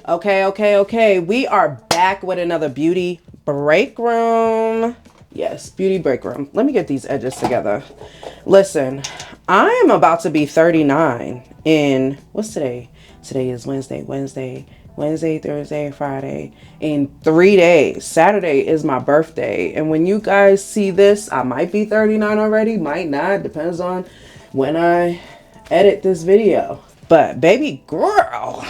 Okay. We are back with another beauty break room. Yes, beauty break room. Let me get these edges together. Listen, I am about to be 39 in, what's today? Today is Wednesday, Thursday, Friday. In 3 days. Saturday is my birthday. And when you guys see this, I might be 39 already, might not. Depends on when I edit this video. But baby girl.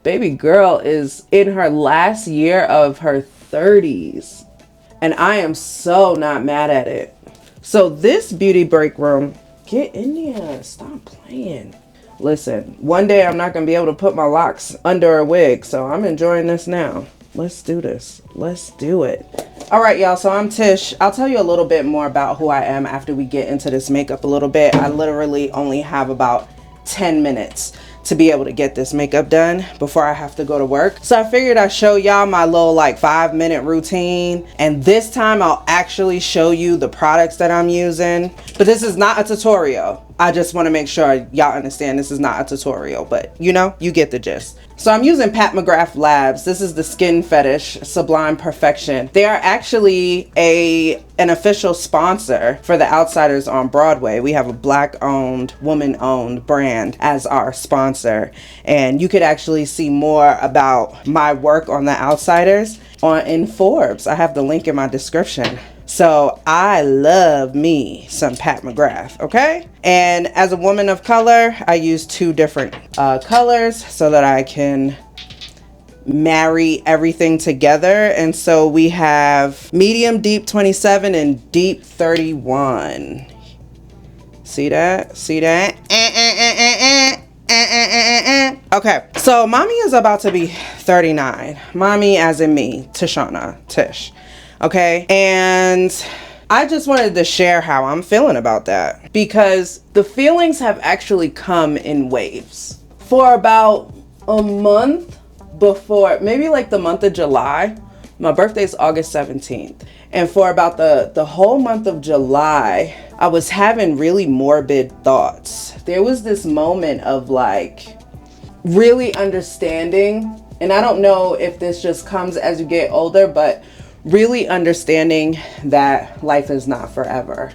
Baby girl is in her last year of her 30s. And I am so not mad at it. So this beauty break room, get in there. Stop playing. Listen, one day I'm not going to be able to put my locks under a wig. So I'm enjoying this now. Let's do this. Let's do it. All right, y'all. So I'm Tish. I'll tell you a little bit more about who I am after we get into this makeup a little bit. I literally only have about 10 minutes to be able to get this makeup done before I have to go to work. So I figured I'd show y'all my little like 5-minute routine. And this time I'll actually show you the products that I'm using. But this is not a tutorial. I just want to make sure y'all understand this is not a tutorial, but you know, you get the gist. So I'm using Pat McGrath Labs. This is the Skin Fetish Sublime Perfection. They are actually an official sponsor for The Outsiders on Broadway. We have a Black-owned, woman-owned brand as our sponsor. And you could actually see more about my work on The Outsiders in Forbes. I have the link in my description. So I love me some Pat McGrath, okay? And as a woman of color, I use 2 different colors so that I can marry everything together. And so we have medium deep 27 and deep 31. See that? See that? Okay, so mommy is about to be 39. Mommy as in me, Tishana, Tish. Okay, and I just wanted to share how I'm feeling about that, because the feelings have actually come in waves. For about a month before, maybe like the month of July, my birthday is August 17th. And for about the whole month of July, I was having really morbid thoughts. There was this moment of like really understanding, and I don't know if this just comes as you get older, but really understanding that life is not forever.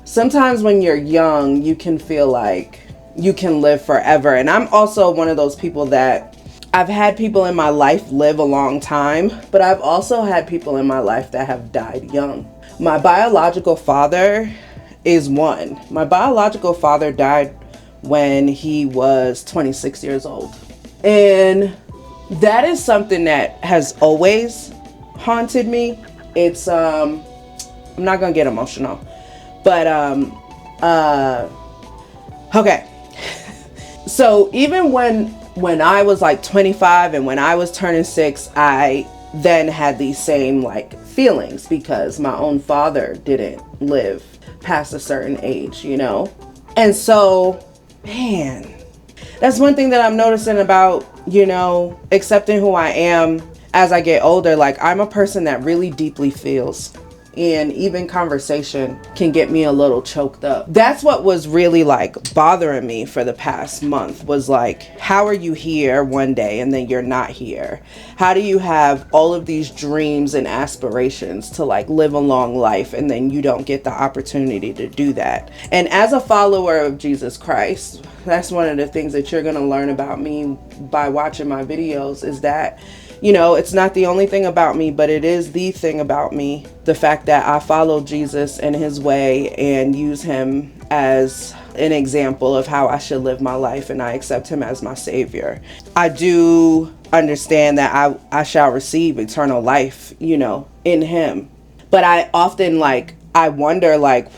Sometimes when you're young, you can feel like you can live forever. And I'm also one of those people that I've had people in my life live a long time, but I've also had people in my life that have died young. My biological father is one. My biological father died when he was 26 years old. And that is something that has always haunted me. It's I'm not gonna get emotional, but okay. So even when I was like 25 and when I was turning 6, I then had these same like feelings because my own father didn't live past a certain age, you know? And so, man, that's one thing that I'm noticing about, you know, accepting who I am as I get older. Like, I'm a person that really deeply feels, and even conversation can get me a little choked up. That's what was really like bothering me for the past month, was like, how are you here one day and then you're not here? How do you have all of these dreams and aspirations to like live a long life and then you don't get the opportunity to do that? And as a follower of Jesus Christ, that's one of the things that you're gonna learn about me by watching my videos, is that, you know, it's not the only thing about me, but it is the thing about me. The fact that I follow Jesus in his way and use him as an example of how I should live my life, and I accept him as my savior. I do understand that I shall receive eternal life, you know, in him. But I often I wonder what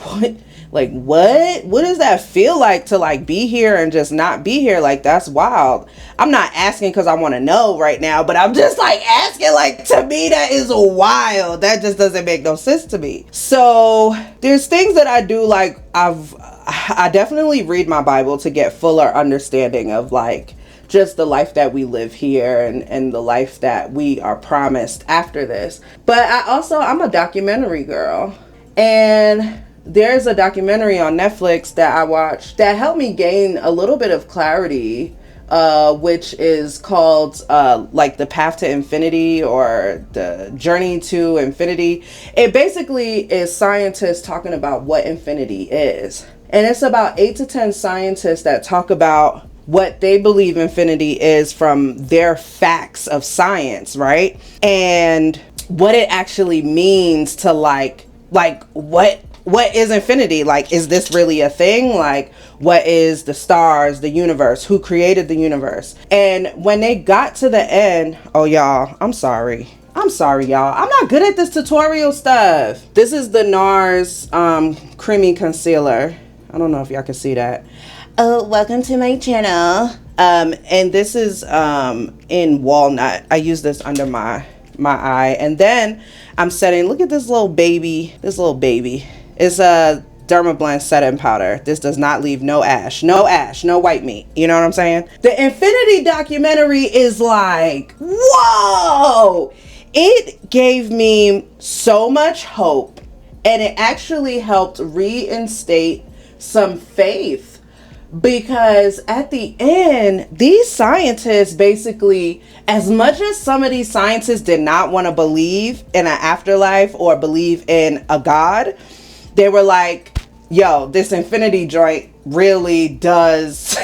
does that feel like to like be here and just not be here? Like, that's wild. I'm not asking because I want to know right now, but I'm just like asking, like, to me that is wild. That just doesn't make no sense to me. So there's things that I do, like I definitely read my Bible to get fuller understanding of like just the life that we live here and the life that we are promised after this. But I'm a documentary girl, and there's a documentary on Netflix that I watched that helped me gain a little bit of clarity which is called like the path to infinity or the journey to infinity. It basically is scientists talking about what infinity is. And it's about 8 to 10 scientists that talk about what they believe infinity is from their facts of science, right? And what it actually means to like what is infinity? Like, is this really a thing? Like, what is the stars, the universe? Who created the universe? And when they got to the end, oh y'all, I'm sorry, y'all. I'm not good at this tutorial stuff. This is the NARS creamy concealer. I don't know if y'all can see that. Oh, welcome to my channel. And this is in walnut. I use this under my eye. And then I'm setting, look at this little baby. It's a Dermablend setting powder. This does not leave no ash, no white meat. You know what I'm saying? The Infinity documentary is like, whoa! It gave me so much hope, and it actually helped reinstate some faith, because at the end, these scientists basically, as much as some of these scientists did not want to believe in an afterlife or believe in a God, they were like, yo, this infinity joint really does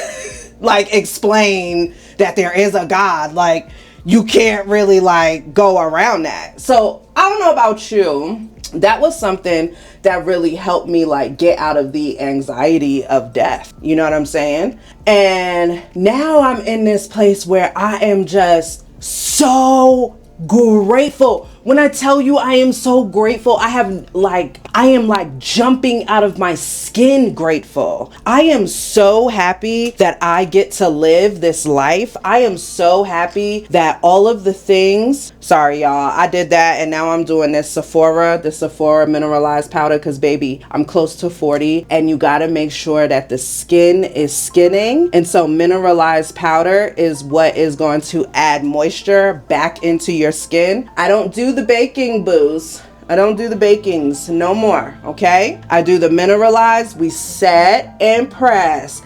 like explain that there is a God. Like, you can't really like go around that. So I don't know about you, that was something that really helped me like get out of the anxiety of death. You know what I'm saying? And now I'm in this place where I am just so grateful. When I tell you I am so grateful, I am like jumping out of my skin grateful. I am so happy that I get to live this life. I am so happy that all of the things, sorry y'all, I did that and now I'm doing the Sephora mineralized powder, because baby, I'm close to 40 and you gotta make sure that the skin is skinning. And so mineralized powder is what is going to add moisture back into your skin. I don't do the baking booze. I don't do the bakings no more, okay? I do the mineralized. We set and press.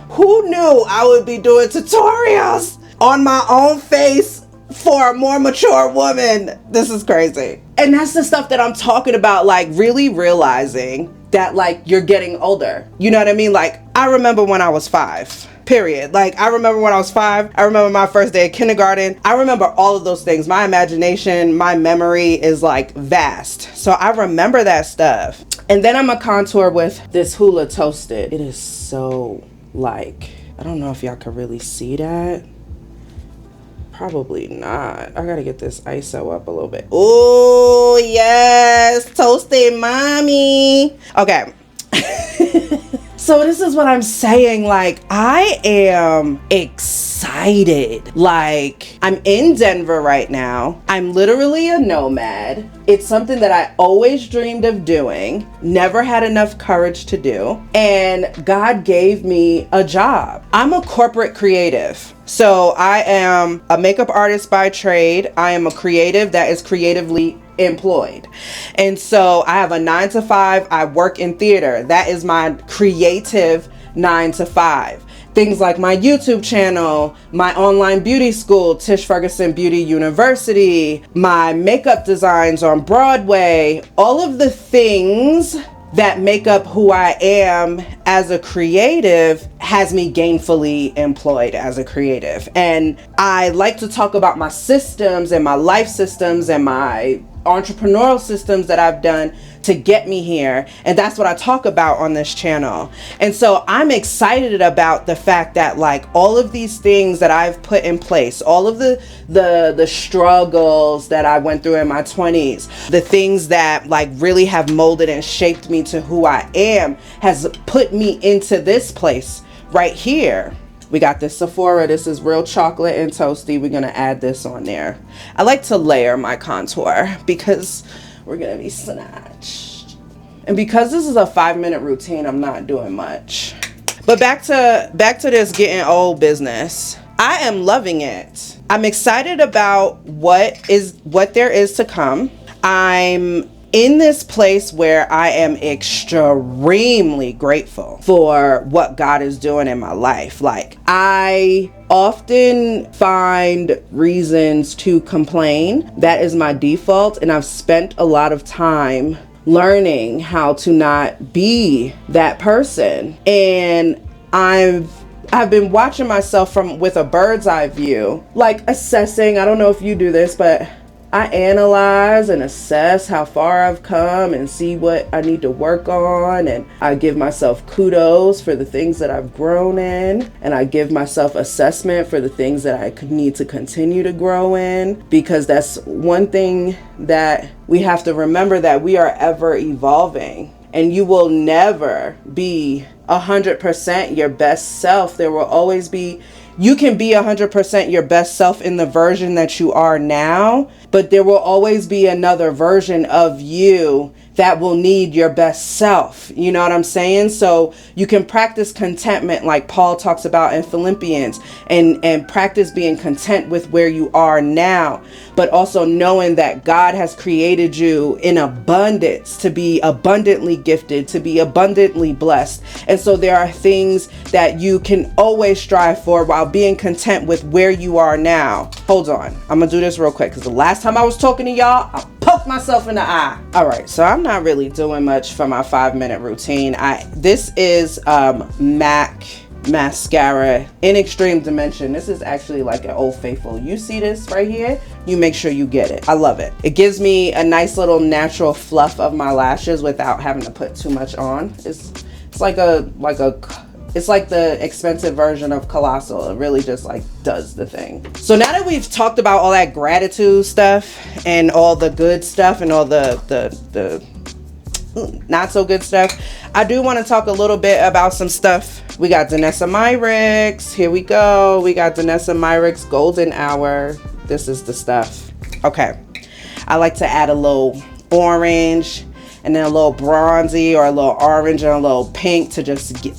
Who knew I would be doing tutorials on my own face for a more mature woman? This is crazy. And that's the stuff that I'm talking about, like really realizing that like you're getting older. You know what I mean? Like, I remember when I was 5. Period. Like, I remember when I was 5. I remember my first day of kindergarten. I remember all of those things. My imagination, my memory is like vast. So I remember that stuff. And then I'm gonna contour with this Hula Toasted. It is so like, I don't know if y'all can really see that. Probably not. I gotta get this ISO up a little bit. Oh yes, toasted mommy. Okay. So this is what I'm saying. Like, I am excited. Like, I'm in Denver right now. I'm literally a nomad. It's something that I always dreamed of doing, never had enough courage to do. And God gave me a job. I'm a corporate creative. So I am a makeup artist by trade. I am a creative that is creatively employed. And so I have a 9 to 5. I work in theater. That is my creative 9 to 5. Things like my YouTube channel, my online beauty school, Tish Ferguson Beauty University, my makeup designs on Broadway, all of the things that make up who I am as a creative has me gainfully employed as a creative. And I like to talk about my systems and my life systems and my entrepreneurial systems that I've done to get me here. And that's what I talk about on this channel. And so I'm excited about the fact that like all of these things that I've put in place, all of the struggles that I went through in my 20s, the things that like really have molded and shaped me to who I am, has put me into this place right here. We got this Sephora. This is real chocolate and toasty. We're going to add this on there. I like to layer my contour because we're going to be snatched. And because this is a 5-minute routine, I'm not doing much. But back to this getting old business. I am loving it. I'm excited about what there is to come. I'm in this place where I am extremely grateful for what God is doing in my life. Like, I often find reasons to complain. That is my default, and I've spent a lot of time learning how to not be that person. And I've been watching myself with a bird's eye view, like assessing. I don't know if you do this, but I analyze and assess how far I've come and see what I need to work on. And I give myself kudos for the things that I've grown in. And I give myself assessment for the things that I need to continue to grow in. Because that's one thing that we have to remember, that we are ever evolving. And you will never be 100% your best self. There will always be, you can be 100% your best self in the version that you are now, but there will always be another version of you that will need your best self. You know what I'm saying? So you can practice contentment like Paul talks about in Philippians, and practice being content with where you are now, but also knowing that God has created you in abundance to be abundantly gifted, to be abundantly blessed. And so there are things that you can always strive for while being content with where you are now. Hold on. I'm gonna do this real quick, because the last time I was talking to y'all, I poked myself in the eye. All right, so I'm not really doing much for my 5-minute routine. This is MAC mascara in Extreme Dimension. This is actually like an Old Faithful. You see this right here? You make sure you get it. I love it. It gives me a nice little natural fluff of my lashes without having to put too much on. It's like it's like the expensive version of Colossal. It really just like does the thing. So now that we've talked about all that gratitude stuff and all the good stuff and all the not so good stuff, I do want to talk a little bit about some stuff. We got Danessa Myricks. Here we go. We got Danessa Myricks Golden Hour. This is the stuff. Okay. I like to add a little orange and then a little bronzy, or a little orange and a little pink to just bring.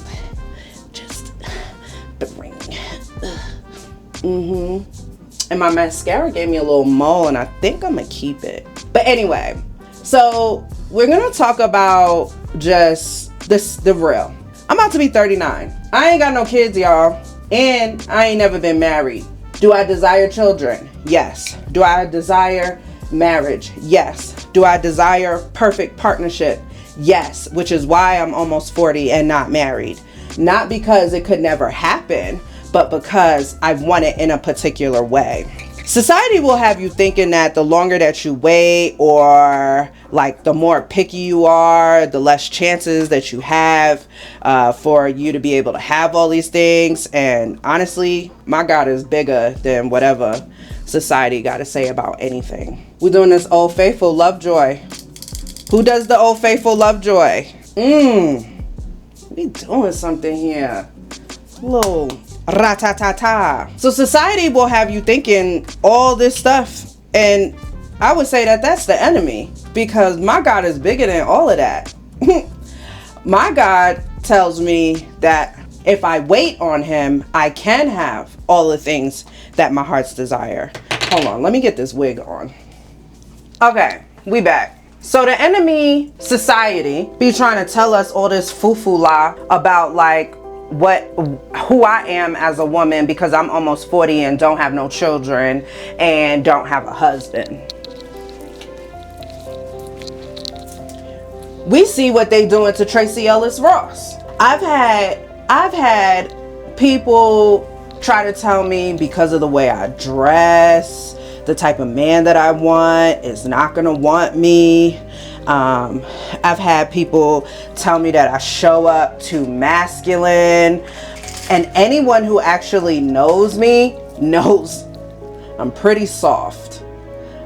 And my mascara gave me a little mole, and I think I'm gonna keep it. But anyway, so we're gonna talk about just the real. I'm about to be 39. I ain't got no kids, y'all, and I ain't never been married. Do I desire children? Yes. Do I desire marriage? Yes. Do I desire perfect partnership? Yes, which is why I'm almost 40 and not married. Not because it could never happen, but because I want it in a particular way. Society will have you thinking that the longer that you wait, or like the more picky you are, the less chances that you have for you to be able to have all these things. And honestly, my God is bigger than whatever society got to say about anything. We're doing this Old Faithful Lovejoy. Who does the Old Faithful Lovejoy? We doing something here. Little ratatata. So society will have you thinking all this stuff, and I would say that that's the enemy, because my God is bigger than all of that. My God tells me that if I wait on him, I can have all the things that my heart's desire. Hold on, let me get this wig on. Okay, we back. So the enemy, society, be trying to tell us all this foo-foo-la about like who I am as a woman, because I'm almost 40 and don't have no children and don't have a husband. We see what they doing to Tracy Ellis Ross. I've had people try to tell me, because of the way I dress, the type of man that I want is not gonna want me. I've had people tell me that I show up too masculine, and anyone who actually knows me knows I'm pretty soft.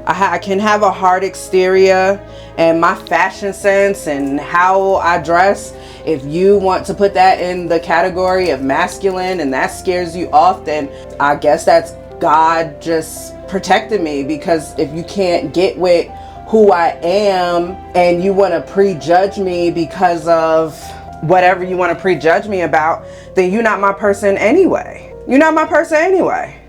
I can have a hard exterior, and my fashion sense and how I dress, if you want to put that in the category of masculine and that scares you off, then I guess that's God just protected me. Because if you can't get with who I am and you want to prejudge me because of whatever you want to prejudge me about, then you're not my person anyway. You're not my person anyway.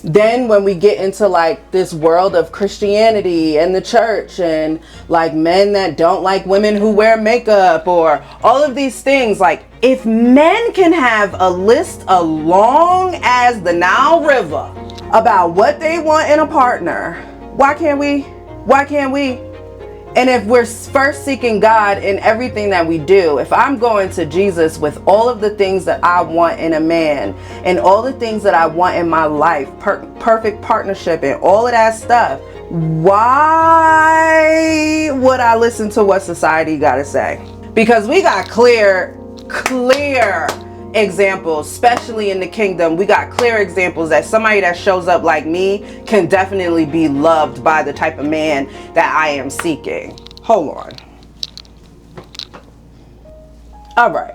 Then when we get into like this world of Christianity and the church and like men that don't like women who wear makeup or all of these things, like if men can have a list as long as the Nile River about what they want in a partner, why can't we? Why can't we? And if we're first seeking God in everything that we do, if I'm going to Jesus with all of the things that I want in a man and all the things that I want in my life, perfect partnership and all of that stuff, why would I listen to what society got to say? Because we got clear examples, especially in the kingdom. We got clear examples that somebody that shows up like me can definitely be loved by the type of man that I am seeking. Hold on. All right.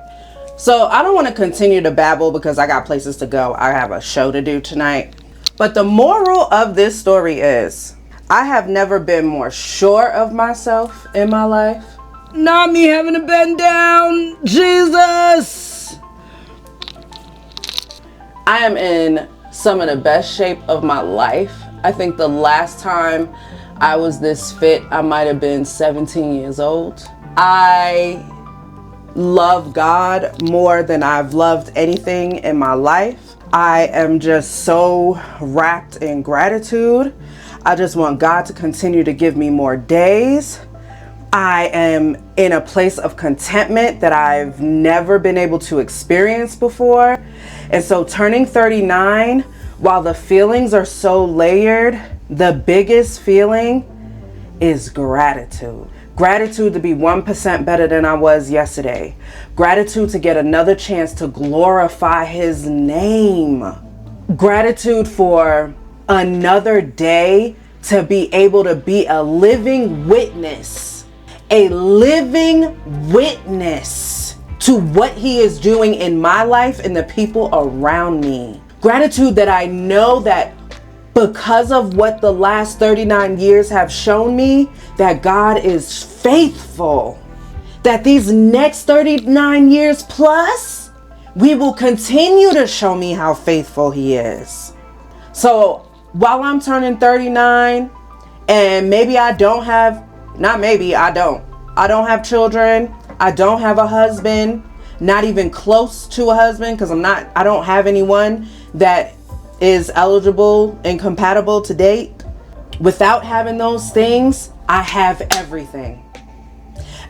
So I don't want to continue to babble because I got places to go. I have a show to do tonight. But the moral of this story is I have never been more sure of myself in my life. Not me having to bend down. Jesus. I am in some of the best shape of my life. I think the last time I was this fit, I might have been 17 years old. I love God more than I've loved anything in my life. I am just so wrapped in gratitude. I just want God to continue to give me more days. I am in a place of contentment that I've never been able to experience before. And so turning 39, while the feelings are so layered, the biggest feeling is gratitude. Gratitude to be 1% better than I was yesterday. Gratitude to get another chance to glorify His name. Gratitude for another day to be able to be a living witness. A living witness to what He is doing in my life and the people around me. Gratitude that I know that because of what the last 39 years have shown me, that God is faithful. That these next 39 years plus, we will continue to show me how faithful He is. So while I'm turning 39 and maybe I don't have I don't have children. I don't have a husband, not even close to a husband, because I don't have anyone that is eligible and compatible to date. Without having those things, I have everything.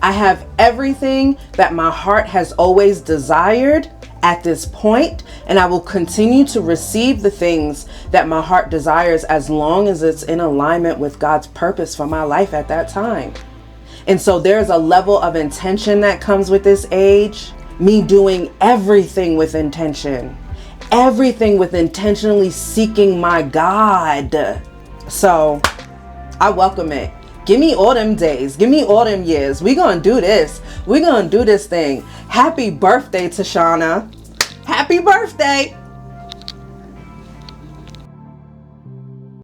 I have everything that my heart has always desired at this point, and I will continue to receive the things that my heart desires as long as it's in alignment with God's purpose for my life at that time. And so there's a level of intention that comes with this age, me doing everything with intention, everything with intentionally seeking my God. So I welcome it. Give me all them days. Give me all them years. We gonna do this. We gonna do this thing. Happy birthday, Tashana. Happy birthday.